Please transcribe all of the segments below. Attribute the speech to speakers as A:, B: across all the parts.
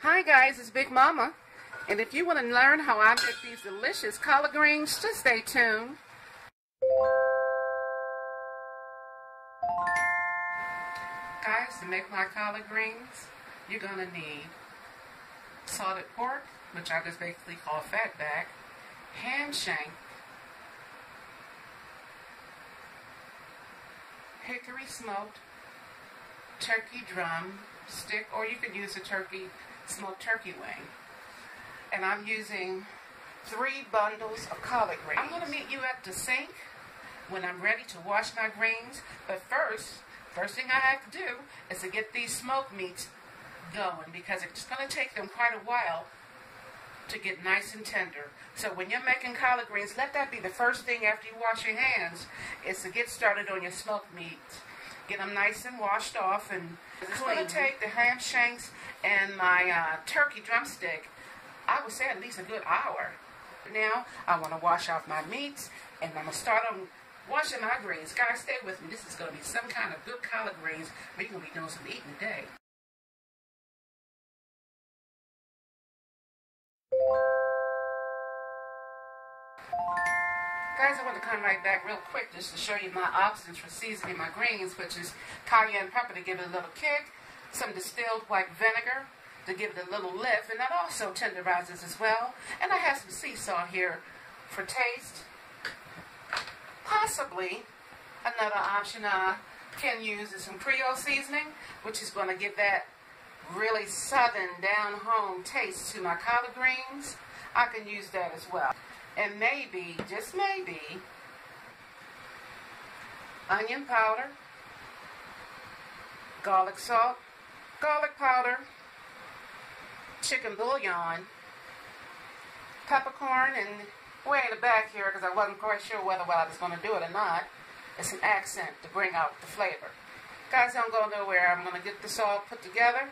A: Hi guys, it's Big Mama, and if you want to learn how I make these delicious collard greens, just stay tuned. Guys, to make my collard greens, you're going to need salted pork, which I just basically call fatback, ham shank, hickory smoked, turkey drum stick, or you can use a smoked turkey wing. And I'm using 3 bundles of collard greens. I'm going to meet you at the sink when I'm ready to wash my greens. But first thing I have to do is to get these smoked meats going, because it's going to take them quite a while to get nice and tender. So when you're making collard greens, let that be the first thing after you wash your hands, is to get started on your smoked meats. Get them nice and washed off, and it's going to take the ham shanks and my turkey drumstick, I would say at least a good hour. Now I want to wash off my meats, and I'm going to start on washing my greens. Guys, stay with me. This is going to be some kind of good collard greens. We're going to be doing some eating today. Guys, I want to come right back real quick just to show you my options for seasoning my greens, which is cayenne pepper to give it a little kick, some distilled white vinegar to give it a little lift, and that also tenderizes as well. And I have some sea salt here for taste. Possibly another option I can use is some Creole seasoning, which is going to give that really southern down-home taste to my collard greens. I can use that as well. And maybe, just maybe, onion powder, garlic salt, garlic powder, chicken bouillon, peppercorn, and way in the back here, because I wasn't quite sure whether I was going to do it or not, it's an accent to bring out the flavor. Guys, don't go nowhere. I'm going to get this all put together.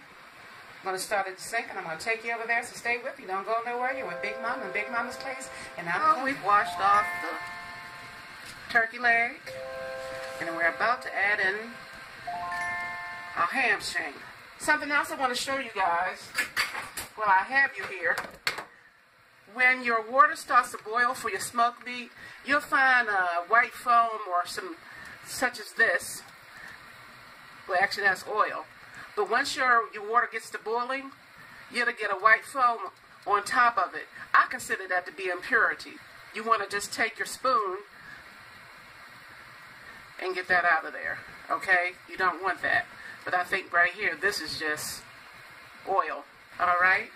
A: I'm going to start at the sink, and I'm going to take you over there, so stay with me. Don't go nowhere. You're with Big Mama and Big Mama's place. And now we've washed off the turkey leg, and we're about to add in our ham shank. Something else I want to show you guys while I have you here. When your water starts to boil for your smoked meat, you'll find a white foam or some, such as this. Well, actually that's oil. But once your water gets to boiling, you're going to get a white foam on top of it. I consider that to be impurity. You want to just take your spoon and get that out of there, okay? You don't want that. But I think right here, this is just oil, all right?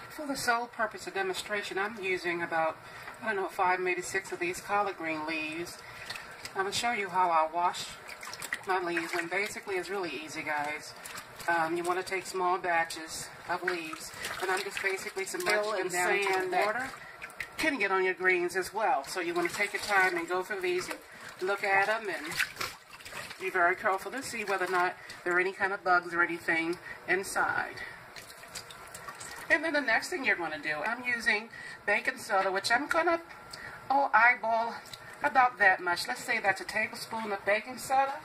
A: For the sole purpose of demonstration, I'm using about, 5, maybe 6 of these collard green leaves. I'm going to show you how I wash my leaves, and basically it's really easy, guys. You want to take small batches of leaves, and I'm just basically submerging them down into the water. Can get on your greens as well, so you want to take your time and go through these and look at them and be very careful to see whether or not there are any kind of bugs or anything inside. And then the next thing you're going to do, I'm using baking soda, which I'm going to eyeball about that much. Let's say that's a tablespoon of baking soda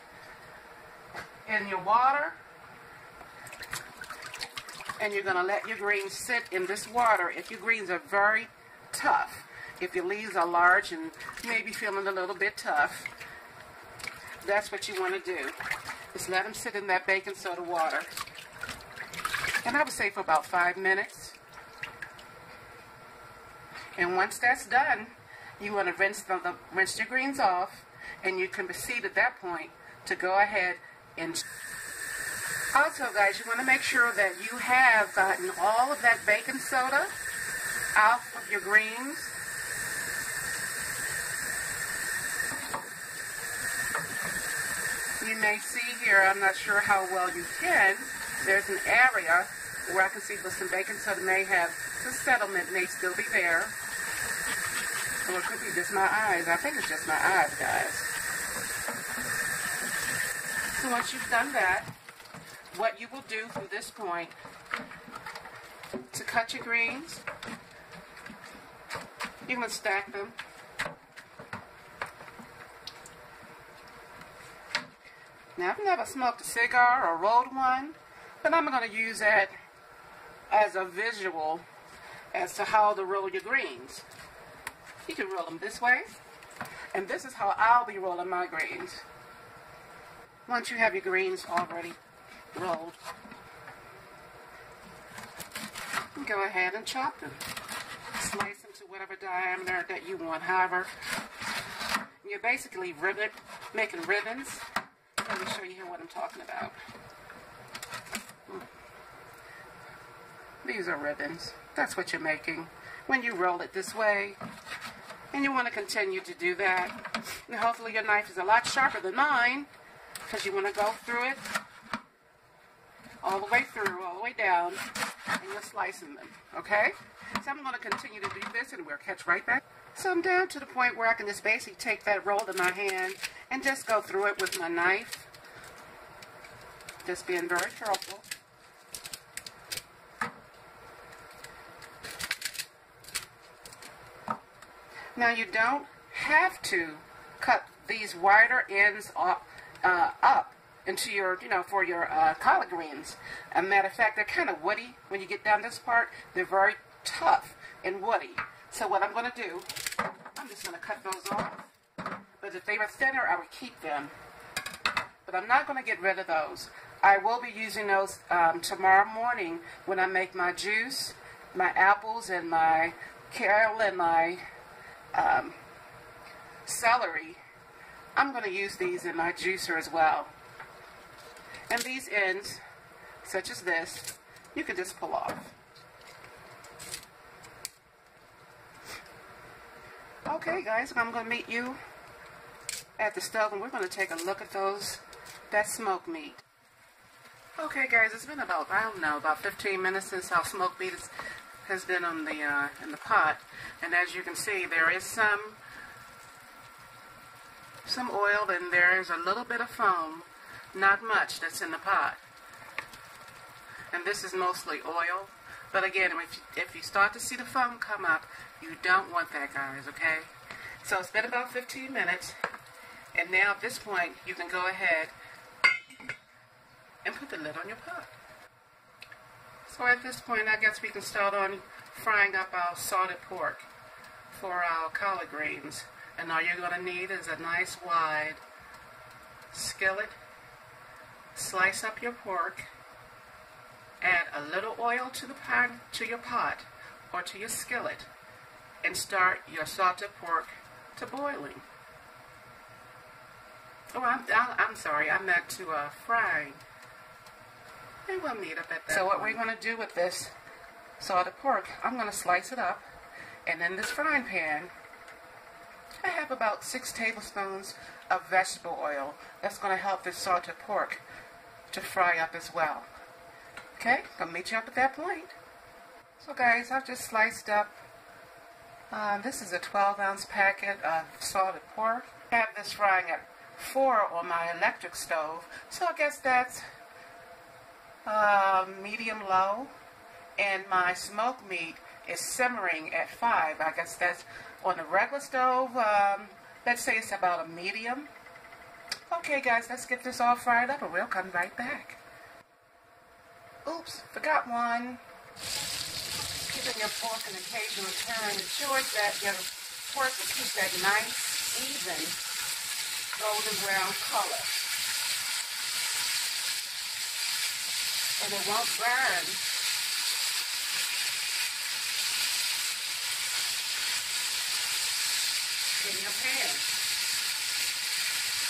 A: in your water. And you're going to let your greens sit in this water. If your greens are very tough, if your leaves are large and maybe feeling a little bit tough, that's what you want to do. Just let them sit in that baking soda water. And I would say for about 5 minutes. And once that's done, you want to rinse your greens off, and you can proceed at that point to go ahead and... Also, guys, you want to make sure that you have gotten all of that baking soda out of your greens. You may see here, I'm not sure how well you can, there's an area where I can see that some baking soda may have some settlement, may still be there. Or it could be just my eyes. I think it's just my eyes, guys. So once you've done that, what you will do from this point to cut your greens, you're going to stack them. Now, I've never smoked a cigar or rolled one, but I'm going to use that as a visual as to how to roll your greens. You can roll them this way, and this is how I'll be rolling my greens. Once you have your greens already rolled, you go ahead and chop them. Slice them to whatever diameter that you want. However, you're basically making ribbons. Let me show you here what I'm talking about. These are ribbons. That's what you're making when you roll it this way. And you want to continue to do that. And hopefully your knife is a lot sharper than mine, because you want to go through it all the way through, all the way down, and you're slicing them, okay? So I'm going to continue to do this, and we'll catch right back. So I'm down to the point where I can just basically take that roll in my hand and just go through it with my knife. Just being very careful. Now you don't have to cut these wider ends up into your, for your collard greens. As a matter of fact, they're kind of woody. When you get down this part, they're very tough and woody. So what I'm going to do, I'm just going to cut those off. But if they were thinner, I would keep them. But I'm not going to get rid of those. I will be using those tomorrow morning when I make my juice, my apples, and my kale, and my celery. I'm going to use these in my juicer as well. And these ends, such as this, you can just pull off. Okay guys, I'm going to meet you at the stove, and we're going to take a look at that smoked meat. Okay guys, it's been about, I don't know, about 15 minutes since our smoked meat has been on in the pot. And as you can see, there is some oil, and there is a little bit of foam, not much, that's in the pot. And this is mostly oil. But again, if you start to see the foam come up, you don't want that, guys, okay? So it's been about 15 minutes, and now at this point, you can go ahead and put the lid on your pot. So at this point, I guess we can start on frying up our salted pork for our collard greens. And all you're going to need is a nice wide skillet. Slice up your pork. Add a little oil to your pot or to your skillet, and start your salted pork to boiling. Oh, I'm sorry. I meant to frying. And we'll meet up at that. So what we're going to do with this salted pork, I'm going to slice it up, and in this frying pan, I have about 6 tablespoons of vegetable oil. That's going to help this salted pork to fry up as well. Okay, I'll meet you up at that point. So guys, I've just sliced up, this is a 12-ounce packet of salted pork. I have this frying at 4 on my electric stove, so I guess that's medium low. And my smoked meat is simmering at 5. I guess that's on the regular stove. Let's say it's about a medium. Okay guys, let's get this all fried up, and we'll come right back. Oops, forgot one. Giving your pork an occasional turn ensures that your pork will keep that nice, even, golden brown color. And it won't burn. In your pan.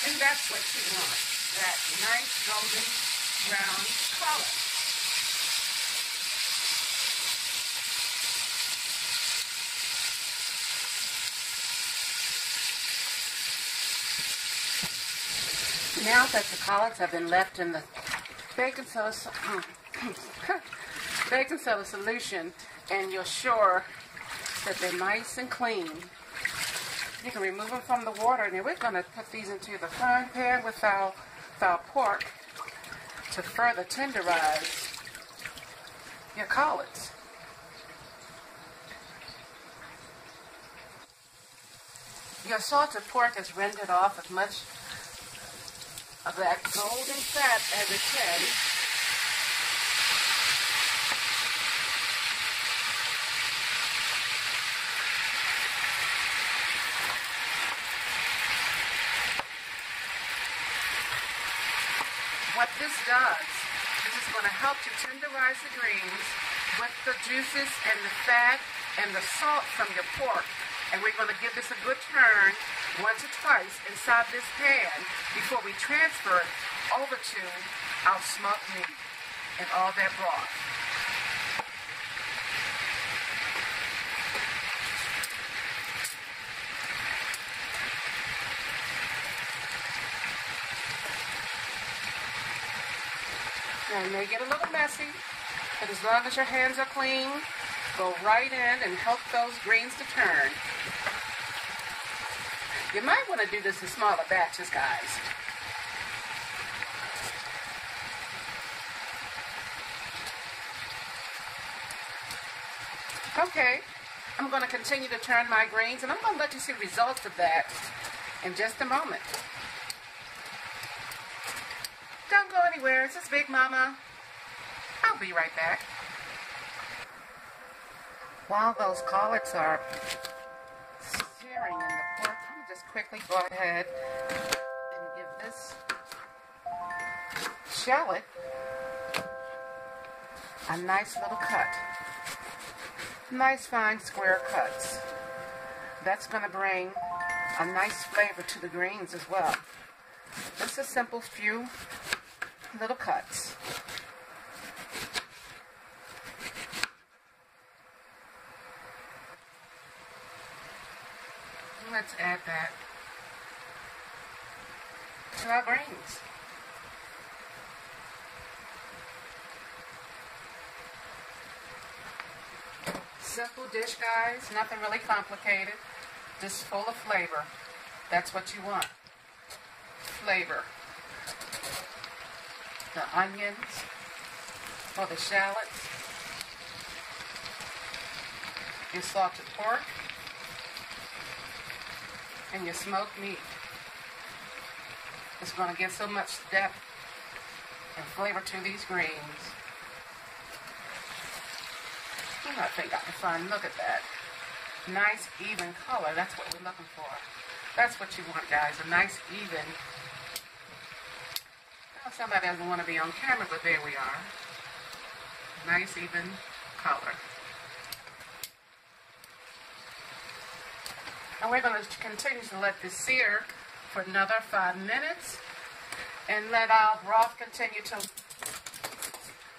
A: And that's what you want, that nice golden brown color. Now that the collards have been left in the baking soda solution, and you're sure that they're nice and clean, you can remove them from the water. And then we're going to put these into the frying pan with our pork to further tenderize your collards. Your salted pork is rendered off as much of that golden fat as it can. what this does, this is going to help to tenderize the greens with the juices and the fat and the salt from your pork. And we're going to give this a good turn once or twice inside this pan before we transfer it over to our smoked meat and all that broth. Now, it may get a little messy, but as long as your hands are clean, go right in and help those greens to turn. You might want to do this in smaller batches, guys. Okay, I'm going to continue to turn my greens, and I'm going to let you see results of that in just a moment. Don't go anywhere. This is Big Mama. I'll be right back. While those collards are searing in the pork, I'm going to just quickly go ahead and give this shallot a nice little cut. Nice fine square cuts. That's going to bring a nice flavor to the greens as well. Just a simple few little cuts. Let's add that to our greens. Simple dish, guys. Nothing really complicated. Just full of flavor. That's what you want. Flavor. The onions or the shallots. Your salted pork. And your smoked meat. It's going to give so much depth and flavor to these greens. I think I can find, look at that. Nice, even color. That's what we're looking for. That's what you want, guys. A nice, even. Well, somebody doesn't want to be on camera, but there we are. Nice, even color. And we're going to continue to let this sear for another 5 minutes. And let our broth continue to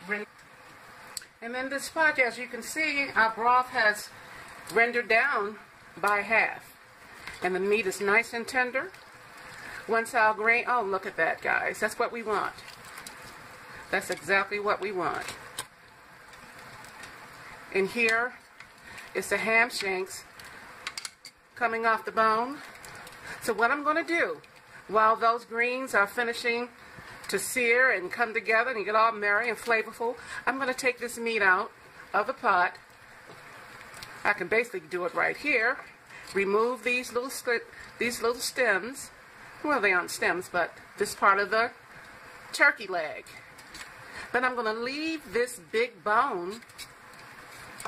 A: render. And in this spot, as you can see, our broth has rendered down by half. And the meat is nice and tender. Once our grain, oh, look at that, guys. That's what we want. That's exactly what we want. And here is the ham shanks coming off the bone. So what I'm going to do, while those greens are finishing to sear and come together and get all merry and flavorful, I'm going to take this meat out of the pot. I can basically do it right here. Remove these little stems. Well, they aren't stems, but this part of the turkey leg. Then I'm going to leave this big bone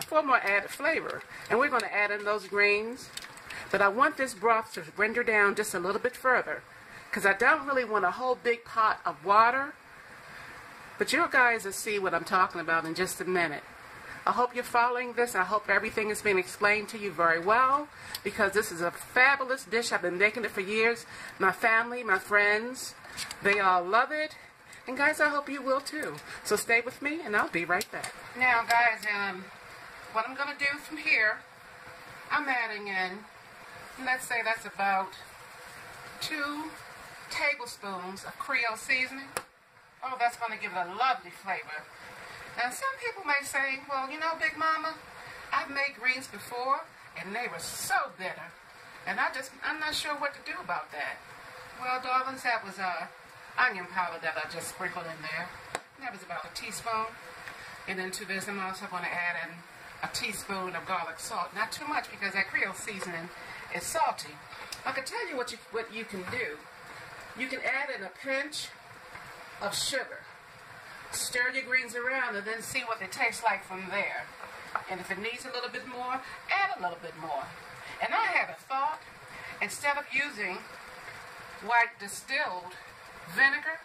A: for more added flavor. And we're going to add in those greens. But I want this broth to render down just a little bit further, because I don't really want a whole big pot of water. But you guys will see what I'm talking about in just a minute. I hope you're following this. I hope everything is being explained to you very well, because this is a fabulous dish. I've been making it for years. My family, my friends, they all love it. And guys, I hope you will too. So stay with me and I'll be right back. Now guys, what I'm going to do from here, I'm adding in, let's say that's about 2 tablespoons of Creole seasoning. Oh, that's going to give it a lovely flavor. Now, some people may say, well, you know, Big Mama, I've made greens before, and they were so bitter. And I'm not sure what to do about that. Well, darlings, that was onion powder that I just sprinkled in there. That was about a teaspoon. And into this, I'm also going to add in a teaspoon of garlic salt. Not too much, because that Creole seasoning is salty. I can tell you what you can do. You can add in a pinch of sugar. Stir your greens around and then see what they taste like from there. And if it needs a little bit more, add a little bit more. And I had a thought, instead of using white distilled vinegar,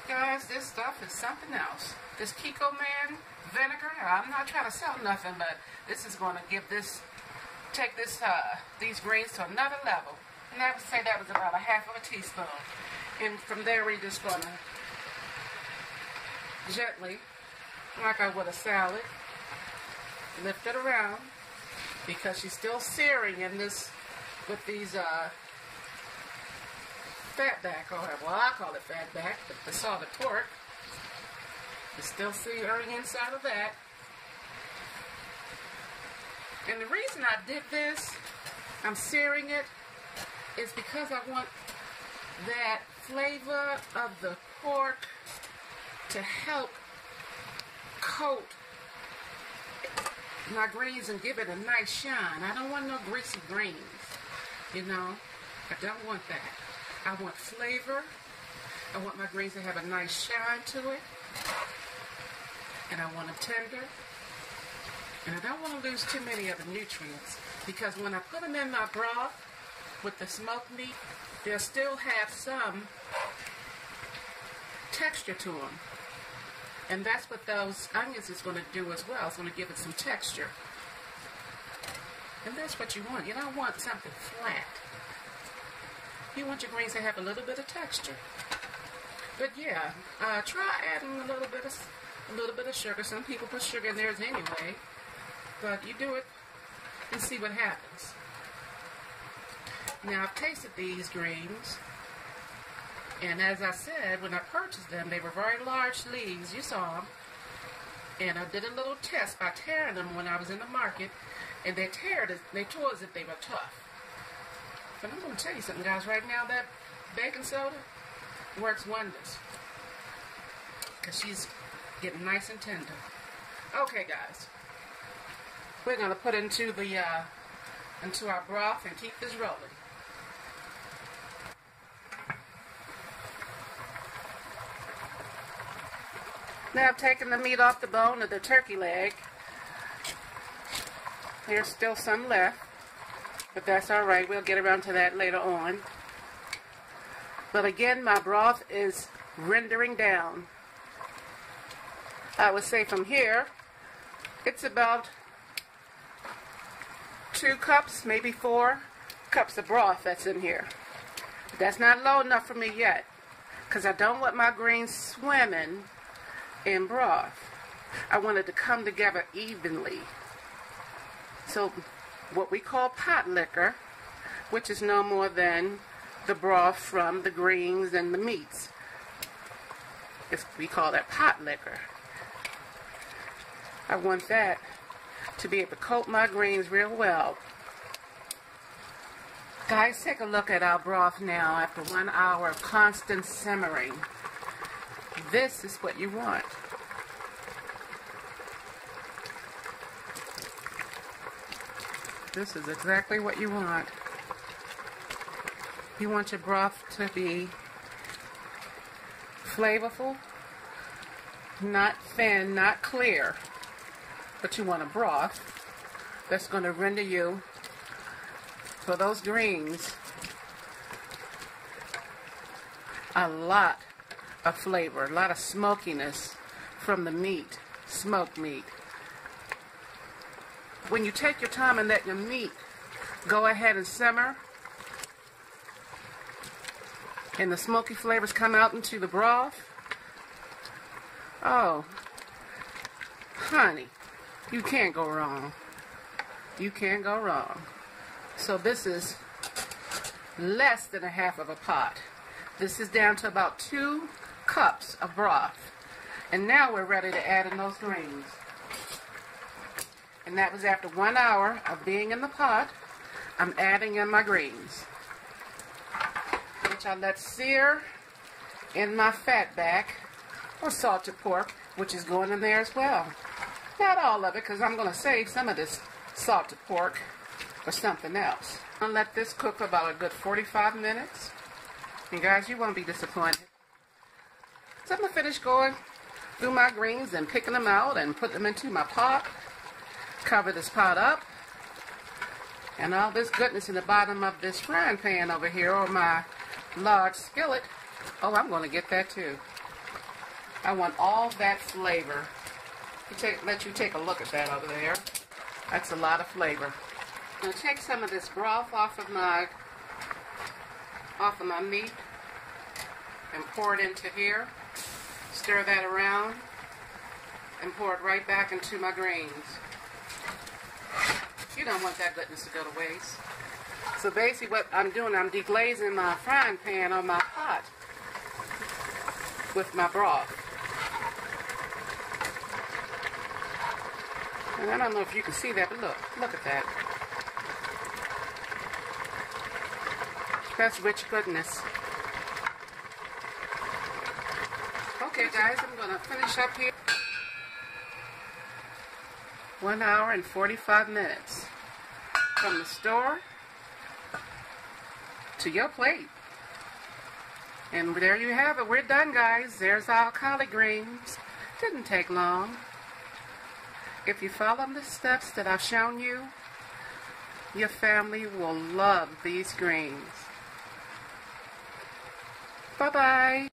A: Guys, this stuff is something else. This Kikkoman vinegar, I'm not trying to sell nothing, but this is going to give this, take this, these greens to another level. And I would say that was about a half of a teaspoon. And from there, we're just going to gently, like I would a salad, lift it around, because she's still searing in this, with these, fatback, or well, I call it fatback, but the salted pork is still searing inside of that. And the reason I did this, I'm searing it, is because I want that flavor of the pork to help coat my greens and give it a nice shine. I don't want no greasy greens, you know. I don't want that. I want flavor. I want my greens to have a nice shine to it. And I want them tender. And I don't want to lose too many of the nutrients, because when I put them in my broth with the smoked meat, they'll still have some texture to them. And that's what those onions is going to do as well. It's going to give it some texture. And that's what you want. You don't want something flat. You want your greens to have a little bit of texture. But yeah, try adding a little bit of sugar. Some people put sugar in theirs anyway, but you do it and see what happens. Now I've tasted these greens, and as I said, when I purchased them, they were very large leaves. You saw them, and I did a little test by tearing them when I was in the market, and they tore as if they were tough. But I'm going to tell you something, guys. Right now, that baking soda works wonders, because she's getting nice and tender. Okay, guys. We're going to put into our broth and keep this rolling. Now I've taken the meat off the bone of the turkey leg. There's still some left, but that's all right. We'll get around to that later on. But again, my broth is rendering down. I would say from here, it's about 2 cups, maybe 4 cups of broth that's in here. But that's not low enough for me yet, because I don't want my greens swimming in broth. I want it to come together evenly. So what we call pot liquor, which is no more than the broth from the greens and the meats. We call that pot liquor. I want that to be able to coat my greens real well. Guys, take a look at our broth now after 1 hour of constant simmering. This is what you want. This is exactly what you want. You want your broth to be flavorful, not thin, not clear, but you want a broth that's going to render you, for those greens, a lot of flavor, a lot of smokiness from the meat, smoked meat. When you take your time and let your meat go ahead and simmer, and the smoky flavors come out into the broth, oh, honey, you can't go wrong. You can't go wrong. So this is less than a half of a pot. This is down to about 2 cups of broth. And now we're ready to add in those greens. And that was after 1 hour of being in the pot. I'm adding in my greens, which I let sear in my fatback or salted pork, which is going in there as well. Not all of it, because I'm going to save some of this salted pork for something else. I'm going to let this cook for about a good 45 minutes. And guys, you won't be disappointed. So I'm going to finish going through my greens and picking them out and put them into my pot. Cover this pot up. And all this goodness in the bottom of this frying pan over here, or my large skillet. Oh, I'm going to get that too. I want all that flavor. Let you take a look at that over there. That's a lot of flavor. I'm going to take some of this broth off of my meat and pour it into here. Stir that around and pour it right back into my greens. You don't want that goodness to go to waste. So basically what I'm doing, I'm deglazing my frying pan on my pot with my broth. And I don't know if you can see that, but look at that. That's rich goodness. Okay guys, I'm going to finish up here. 1 hour and 45 minutes. From the store to your plate. And there you have it. We're done, guys. There's our collard greens. Didn't take long. If you follow the steps that I've shown you, your family will love these greens. Bye-bye.